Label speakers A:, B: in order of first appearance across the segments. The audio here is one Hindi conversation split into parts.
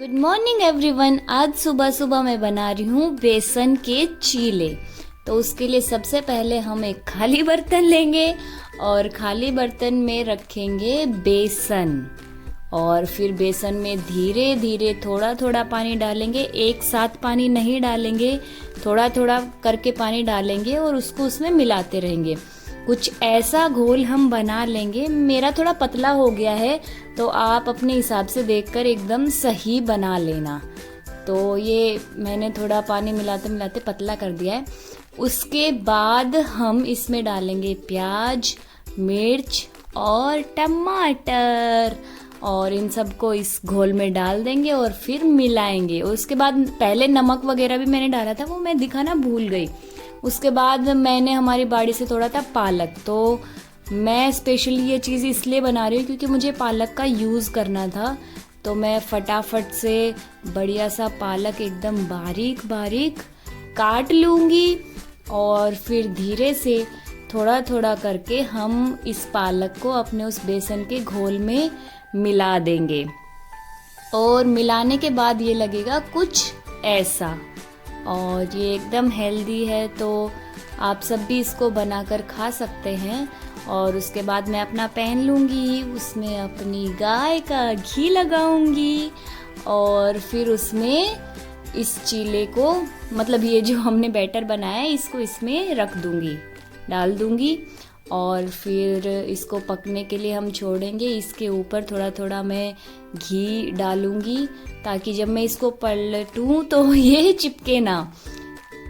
A: Good morning everyone. आज सुबह सुबह मैं बना रही हूँ बेसन के चीले। तो उसके लिए सबसे पहले हम एक खाली बर्तन लेंगे और खाली बर्तन में रखेंगे बेसन और फिर बेसन में धीरे धीरे थोड़ा थोड़ा पानी डालेंगे। एक साथ पानी नहीं डालेंगे, थोड़ा थोड़ा करके पानी डालेंगे और उसको उसमें मिलाते रहेंगे। कुछ ऐसा घोल हम बना लेंगे। मेरा थोड़ा पतला हो गया है तो आप अपने हिसाब से देखकर एकदम सही बना लेना। तो ये मैंने थोड़ा पानी मिलाते मिलाते पतला कर दिया है। उसके बाद हम इसमें डालेंगे प्याज, मिर्च और टमाटर और इन सबको इस घोल में डाल देंगे और फिर मिलाएंगे। उसके बाद पहले नमक वगैरह भी मैंने डाला था, वो मैं दिखाना भूल गई। उसके बाद मैंने हमारी बाड़ी से तोड़ा था पालक। तो मैं स्पेशली ये चीज़ इसलिए बना रही हूँ क्योंकि मुझे पालक का यूज़ करना था। तो मैं फटाफट से बढ़िया सा पालक एकदम बारीक बारीक काट लूँगी और फिर धीरे से थोड़ा थोड़ा करके हम इस पालक को अपने उस बेसन के घोल में मिला देंगे। और मिलाने के बाद ये लगेगा कुछ ऐसा और ये एकदम हेल्दी है, तो आप सब भी इसको बनाकर खा सकते हैं। और उसके बाद मैं अपना पैन लूँगी, उसमें अपनी गाय का घी लगाऊंगी और फिर उसमें इस चीले को, मतलब ये जो हमने बैटर बनाया है, इसको इसमें रख दूँगी, डाल दूँगी और फिर इसको पकने के लिए हम छोड़ेंगे। इसके ऊपर थोड़ा थोड़ा मैं घी डालूंगी ताकि जब मैं इसको पलटूं तो ये चिपके ना।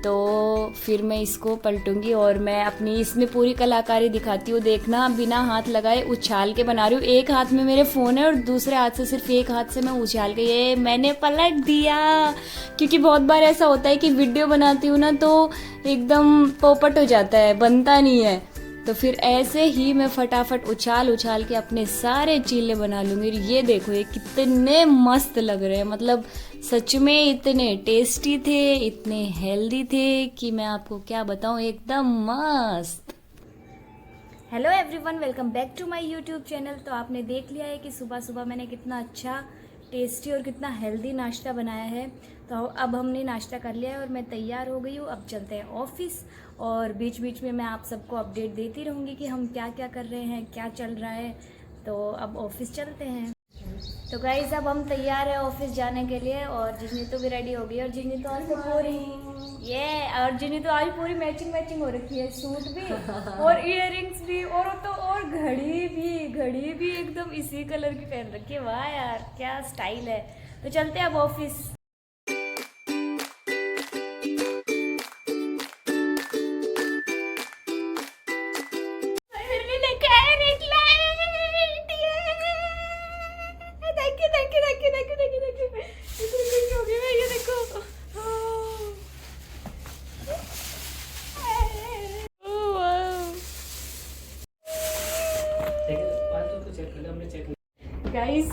A: तो फिर मैं इसको पलटूंगी और मैं अपनी इसमें पूरी कलाकारी दिखाती हूँ। देखना, बिना हाथ लगाए उछाल के बना रही हूँ। एक हाथ में मेरे फ़ोन है और दूसरे हाथ से, सिर्फ एक हाथ से मैं उछाल के, ये मैंने पलट दिया। क्योंकि बहुत बार ऐसा होता है कि वीडियो बनाती हूँ ना तो एकदम पोपट हो जाता है, बनता नहीं है। तो फिर ऐसे ही मैं फटाफट उछाल उछाल के अपने सारे चीले बना लूँगी। ये देखो ये कितने मस्त लग रहे हैं, मतलब सच में इतने टेस्टी थे, इतने हेल्दी थे कि मैं आपको क्या बताऊँ, एकदम मस्त। Hello everyone, welcome back to my YouTube channel. तो आपने देख लिया है कि सुबह सुबह मैंने कितना अच्छा, टेस्टी और कितना हेल्दी नाश्ता बनाया है। तो अब हमने नाश्ता कर लिया है और मैं तैयार हो गई हूँ। अब चलते हैं ऑफिस और बीच बीच में मैं आप सबको अपडेट देती रहूँगी कि हम क्या क्या कर रहे हैं, क्या चल रहा है। तो अब ऑफिस चलते हैं। तो गाइस अब हम तैयार है ऑफिस जाने के लिए और जिजनी तो भी रेडी हो गई और जिजनी तो आज पूरी और जिजनी तो आज पूरी मैचिंग हो रखी है, सूट भी और इयररिंग्स भी और घड़ी भी एकदम इसी कलर की पहन रखी है। वाह यार क्या स्टाइल है। तो चलते हैं अब ऑफिस। गाइस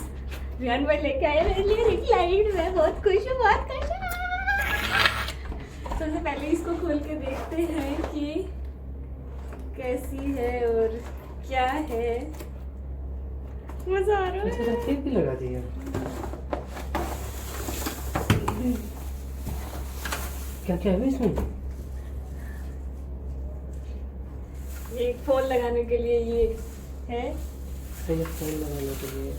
A: रियान भाई लेके आए मेरे लिए रिंग लाइट। मैं बहुत खुश हूँ, बहुत खुश हूँ। सबसे पहले इसको खोल के देखते हैं कि कैसी है और क्या है। मजा आ रहा है।
B: टेप भी लगा दिया। क्या क्या है इसमें?
A: ये फोन लगाने के लिए ये है।
B: सही फोन लगाने के लिए।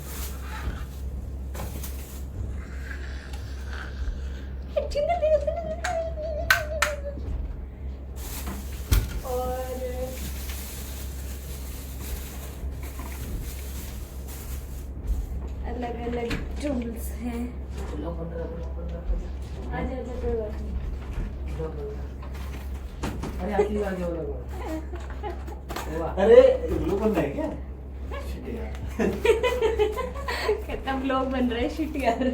A: और अलग अलग टूल्स हैं। आजा कोई बात नहीं।
B: अरे आखिरी बार जो लगा।
C: अरे ब्लू बन रहा है क्या?
A: कितना ब्लॉग बन रहा है, शिट यार।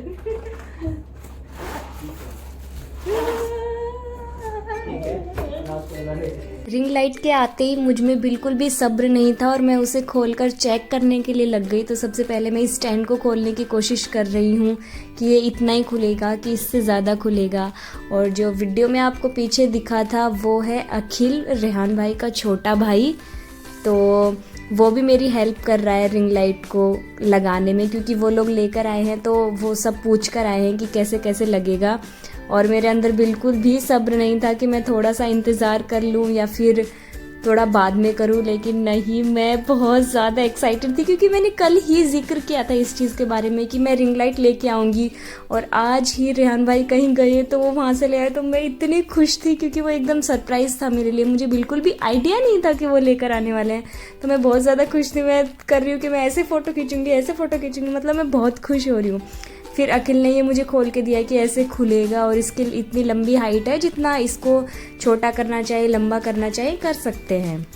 A: रिंग लाइट के आते ही मुझ में बिल्कुल भी सब्र नहीं था और मैं उसे खोलकर चेक करने के लिए लग गई। तो सबसे पहले मैं इस स्टैंड को खोलने की कोशिश कर रही हूँ कि ये इतना ही खुलेगा कि इससे ज़्यादा खुलेगा। और जो वीडियो में आपको पीछे दिखा था वो है अखिल, रेहान भाई का छोटा भाई। तो तो वो भी मेरी हेल्प कर रहा है रिंग लाइट को लगाने में, क्योंकि वो लोग लेकर आए हैं तो वो सब पूछ कर आए हैं कि कैसे कैसे लगेगा। और मेरे अंदर बिल्कुल भी सब्र नहीं था कि मैं थोड़ा सा इंतज़ार कर लूँ या फिर थोड़ा बाद में करूँ, लेकिन नहीं, मैं बहुत ज़्यादा एक्साइटेड थी क्योंकि मैंने कल ही जिक्र किया था इस चीज़ के बारे में कि मैं रिंग लाइट लेके आऊँगी। और आज ही रेहान भाई कहीं गए तो वो वहाँ से ले आए, तो मैं इतनी खुश थी क्योंकि वो एकदम सरप्राइज़ था मेरे लिए। मुझे बिल्कुल भी आइडिया नहीं था कि वो लेकर आने वाले हैं, तो मैं बहुत ज़्यादा खुश थी। मैं कर रही हूँ कि मैं ऐसे फ़ोटो खींचूँगी, ऐसे फ़ोटो खींचूँगी, मतलब मैं बहुत खुश हो रही हूँ। फिर अखिल ने ये मुझे खोल के दिया कि ऐसे खुलेगा और इसकी इतनी लंबी हाइट है, जितना इसको छोटा करना चाहे, लंबा करना चाहे, कर सकते हैं।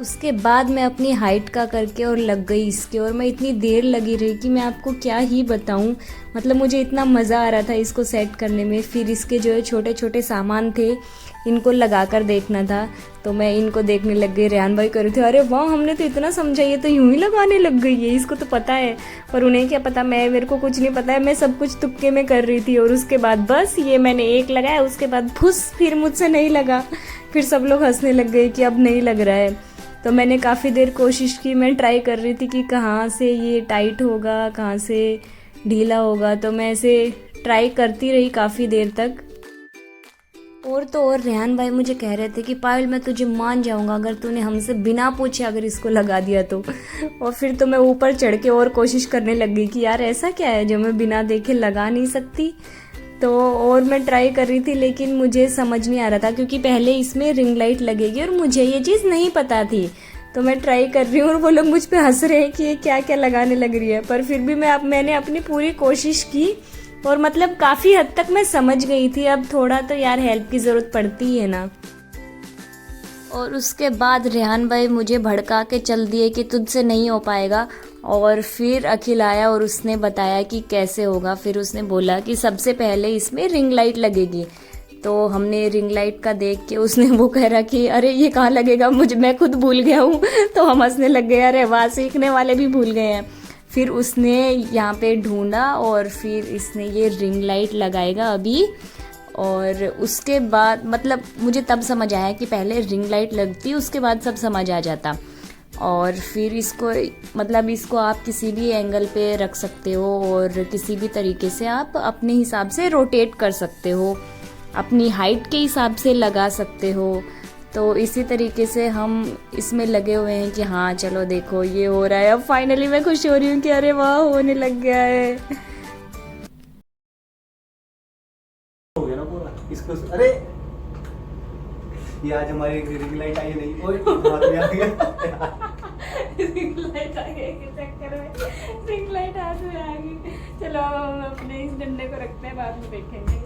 A: उसके बाद मैं अपनी हाइट का करके और लग गई इसके, और मैं इतनी देर लगी रही कि मैं आपको क्या ही बताऊं। मतलब मुझे इतना मज़ा आ रहा था इसको सेट करने में। फिर इसके जो है छोटे छोटे सामान थे, इनको लगा कर देखना था, तो मैं इनको देखने लग गई। रेहान भाई कर रहे थे, अरे वाह, हमने तो इतना समझा, ये तो यूं ही लगाने लग गई है, इसको तो पता है। पर उन्हें क्या पता, मेरे को कुछ नहीं पता है, मैं सब कुछ तुक्के में कर रही थी। और उसके बाद बस ये मैंने एक लगाया, उसके बाद फुस, फिर मुझसे नहीं लगा। फिर सब लोग हंसने लग गए कि अब नहीं लग रहा है। तो मैंने काफ़ी देर कोशिश की, मैं ट्राई कर रही थी कि कहाँ से ये टाइट होगा, कहाँ से ढीला होगा। तो मैं ऐसे ट्राई करती रही काफ़ी देर तक। और तो और रेहान भाई मुझे कह रहे थे कि पायल, मैं तुझे मान जाऊंगा अगर तूने हमसे बिना पूछे अगर इसको लगा दिया तो। और फिर तो मैं ऊपर चढ़ के और कोशिश करने लग गई कि यार ऐसा क्या है जो मैं बिना देखे लगा नहीं सकती। तो और मैं ट्राई कर रही थी, लेकिन मुझे समझ नहीं आ रहा था क्योंकि पहले इसमें रिंग लाइट लगेगी और मुझे ये चीज़ नहीं पता थी। तो मैं ट्राई कर रही हूँ और वो लोग मुझ पे हंस रहे हैं कि ये क्या क्या लगाने लग रही है। पर फिर भी मैंने अपनी पूरी कोशिश की और मतलब काफ़ी हद तक मैं समझ गई थी। अब थोड़ा तो यार हेल्प की ज़रूरत पड़ती है ना। और उसके बाद रेहान भाई मुझे भड़का के चल दिए कि तुझसे नहीं हो पाएगा। और फिर अखिल आया और उसने बताया कि कैसे होगा। फिर उसने बोला कि सबसे पहले इसमें रिंग लाइट लगेगी। तो हमने रिंग लाइट का देख के, उसने वो कह रहा कि अरे ये कहाँ लगेगा, मैं खुद भूल गया हूँ। तो हम हंसने लग गए, अरे वाह, सीखने वाले भी भूल गए हैं। फिर उसने यहाँ पे ढूंढा और फिर इसने ये रिंग लाइट लगाएगा अभी। और उसके बाद मतलब मुझे तब समझ आया कि पहले रिंग लाइट लगती, उसके बाद सब समझ आ जाता। और फिर इसको मतलब इसको आप किसी भी एंगल पे रख सकते हो और किसी भी तरीके से आप अपने हिसाब से रोटेट कर सकते हो, अपनी हाइट के हिसाब से लगा सकते हो। तो इसी तरीके से हम इसमें लगे हुए हैं कि हाँ चलो देखो ये हो रहा है। अब फाइनली मैं खुश हो रही हूँ कि अरे वाह, होने लग गया है।
C: हो गया ना पूरा इसको। अरे ये आज हमारी रिंग लाइट आई नहीं, ओए हाथ में आ गया।
A: रिंग लाइट आ गई के चक्कर में, रिंग लाइट हाथ में आ गई। चलो हम अपने इस डंडे को रखते हैं, बाद में देखेंगे।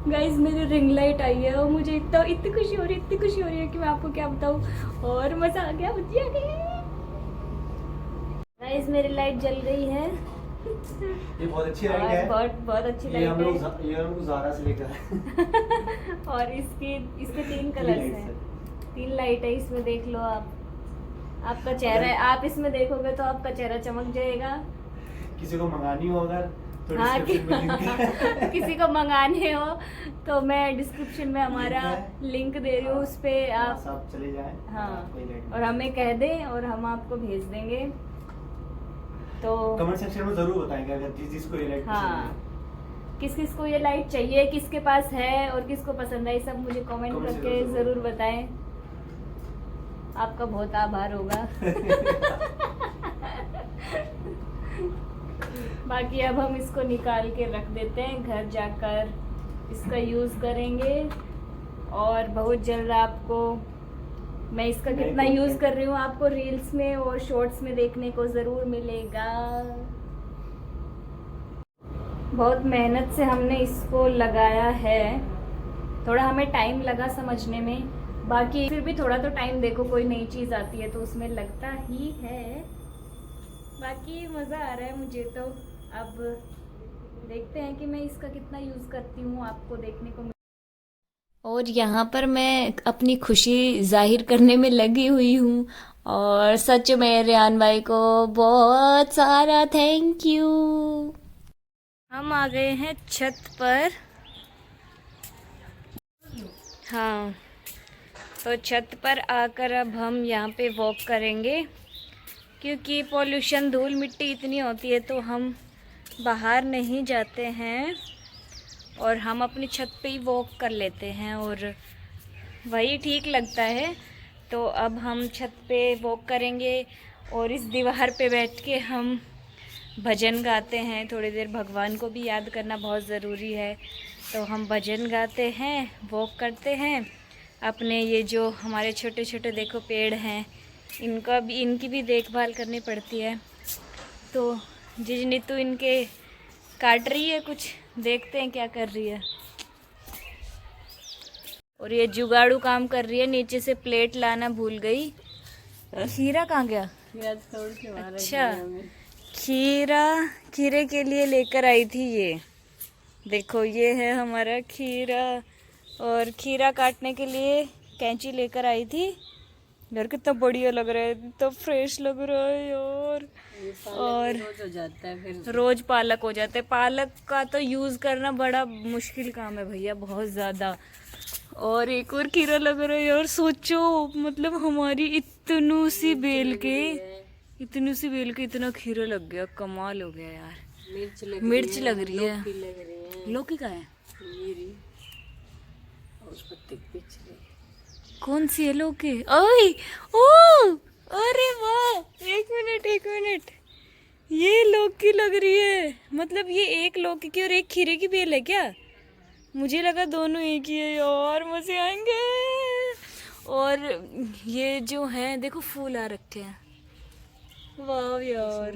A: गाइज मेरी रिंग लाइट आई है और मुझे इतनी खुशी हो रही है कि मैं आपको क्या बताऊँ। और मजा आ गया, बुद्धि आ गई। गाइज मेरी लाइट जल गई है।
C: ये बहुत अच्छी लाइट है,
A: बहुत अच्छी लाइट है।
C: ये हम लोग ज़ारा से लेकर आए।
A: और इसके 3 कलर्स हैं, 3 लाइट है इसमें। देख लो आपका चेहरा, आप इसमें देखोगे तो आपका चेहरा चमक जाएगा।
C: किसी को मंगानी हो अगर तो
A: हाँ,
C: डिस्क्रिप्शन में लिंक है।
A: किसी को मंगाने हो तो मैं डिस्क्रिप्शन में हमारा लिंक दे रही हूँ, उस पर आप
C: सब चले जाएं।
A: हाँ, और हमें कह दें और हम आपको भेज देंगे। तो
C: कमेंट सेक्शन में जरूर बताएंगे अगर जिसको ये लाइट
A: हाँ, किस को ये लाइट चाहिए, किसके पास है और किसको पसंद है, सब मुझे कमेंट करके ज़रूर बताएं। आपका बहुत आभार होगा। बाकी अब हम इसको निकाल के रख देते हैं, घर जाकर इसका यूज़ करेंगे। और बहुत जल्द आपको मैं इसका कितना यूज़ कर रही हूँ आपको रील्स में और शॉर्ट्स में देखने को ज़रूर मिलेगा। बहुत मेहनत से हमने इसको लगाया है, थोड़ा हमें टाइम लगा समझने में, बाकी फिर भी थोड़ा तो टाइम, देखो कोई नई चीज़ आती है तो उसमें लगता ही है। बाकी मज़ा आ रहा है मुझे तो। अब देखते हैं कि मैं इसका कितना यूज़ करती हूँ, आपको देखने को। और यहाँ पर मैं अपनी खुशी जाहिर करने में लगी हुई हूँ और सच में रेहान भाई को बहुत सारा थैंक यू। हम आ गए हैं छत पर। हाँ, तो छत पर आकर अब हम यहाँ पे वॉक करेंगे, क्योंकि पोल्यूशन धूल मिट्टी इतनी होती है तो हम बाहर नहीं जाते हैं और हम अपनी छत पे ही वॉक कर लेते हैं और वही ठीक लगता है। तो अब हम छत पे वॉक करेंगे और इस दीवार पे बैठ के हम भजन गाते हैं। थोड़ी देर भगवान को भी याद करना बहुत ज़रूरी है, तो हम भजन गाते हैं, वॉक करते हैं। अपने ये जो हमारे छोटे छोटे देखो पेड़ हैं, इनकी भी देखभाल करनी पड़ती है। तो जिज नीतू इनके काट रही है कुछ, देखते हैं क्या कर रही है। और ये जुगाड़ू काम कर रही है, नीचे से प्लेट लाना भूल गई। खीरा कहाँ गया? अच्छा, खीरे के लिए लेकर आई थी ये। देखो ये है हमारा खीरा, और खीरा काटने के लिए कैंची लेकर आई थी। यार कितना बढ़िया लग रहा है, तो फ्रेश लग रहा है यार। और रोज हो जाता है, फिर रोज पालक हो जाता है। पालक का तो यूज़ करना बड़ा मुश्किल काम है भैया, बहुत ज़्यादा। और एक और खीरा लग रहा है यार, सोचो मतलब हमारी इतनी सी बेल के इतना खीरा लग गया, कमाल हो गया यार। मिर्च लग रही है। लौकी का है? कौन सी है लौकी? ओए ओ, अरे वाह, एक मिनट, ये लौकी लग रही है। मतलब ये एक लौकी की और एक खीरे की बेल है क्या? मुझे लगा दोनों एक ही है यार, मजे आएंगे। और ये जो है देखो फूल आ रखे हैं, वाह यार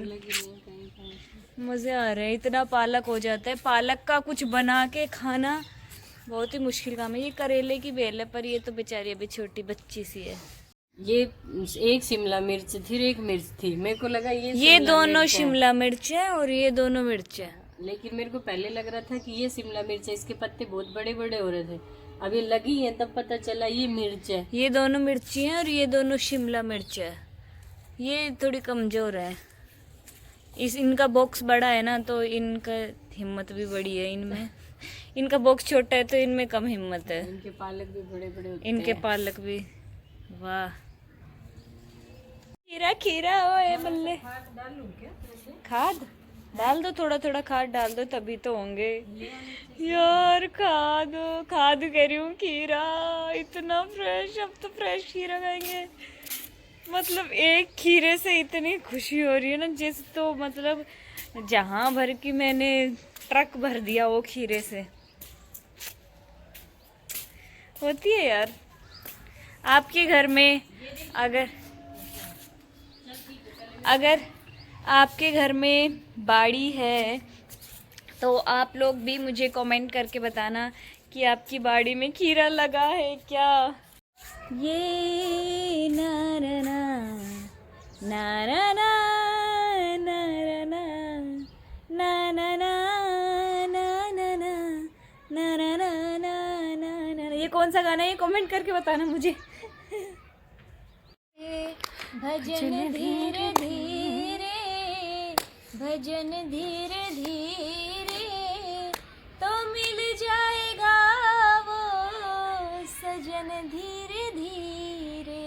A: मजे आ रहे हैं। इतना पालक हो जाता है, पालक का कुछ बना के खाना बहुत ही मुश्किल काम है। ये करेले की बेल है, पर ये तो बेचारी अभी छोटी बच्ची सी है।
D: ये एक शिमला मिर्च थी और एक मिर्च थी, मेरे को लगा
A: ये दोनों शिमला मिर्च है और ये दोनों मिर्च है।
D: लेकिन मेरे को पहले लग रहा था कि ये शिमला मिर्च है, इसके पत्ते बहुत बड़े बड़े हो रहे थे। अब ये लगी है तब पता चला ये मिर्च है।
A: ये दोनों मिर्ची हैं और ये दोनों शिमला मिर्च है। ये थोड़ी कमजोर है, इनका बॉक्स बड़ा है ना, तो इनका हिम्मत भी बड़ी है इनमें। इनका बॉक्स छोटा है तो इनमें कम हिम्मत है।
D: इनके पालक भी बड़े बड़े होते
A: इनके
D: हैं।
A: पालक भी, वाह। खीरा ओए बल्ले। खाद डाल दो, थोड़ा थोड़ा खाद डाल दो, तभी तो होंगे यार। खाद कह रही हूँ, खीरा इतना फ्रेश। अब तो फ्रेश खीरा खाएंगे। मतलब एक खीरे से इतनी खुशी हो रही है ना, जैसे तो मतलब जहाँ भर की मैंने ट्रक भर दिया वो खीरे से होती है यार। आपके घर में अगर आपके घर में बाड़ी है तो आप लोग भी मुझे कमेंट करके बताना कि आपकी बाड़ी में खीरा लगा है क्या। ये नाराना नाराना नाराना नाराना नाराना नाराना, ये कौन सा गाना है, ये कमेंट करके बताना मुझे। भजन धीरे धीरे, भजन धीरे धीरे, तो मिल जाएगा वो सजन धीरे धीरे।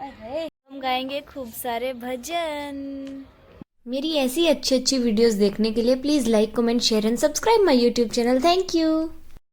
A: अरे हम गाएंगे खूब सारे भजन। मेरी ऐसी अच्छी वीडियोस देखने के लिए please like, comment, share and subscribe my YouTube channel. Thank you.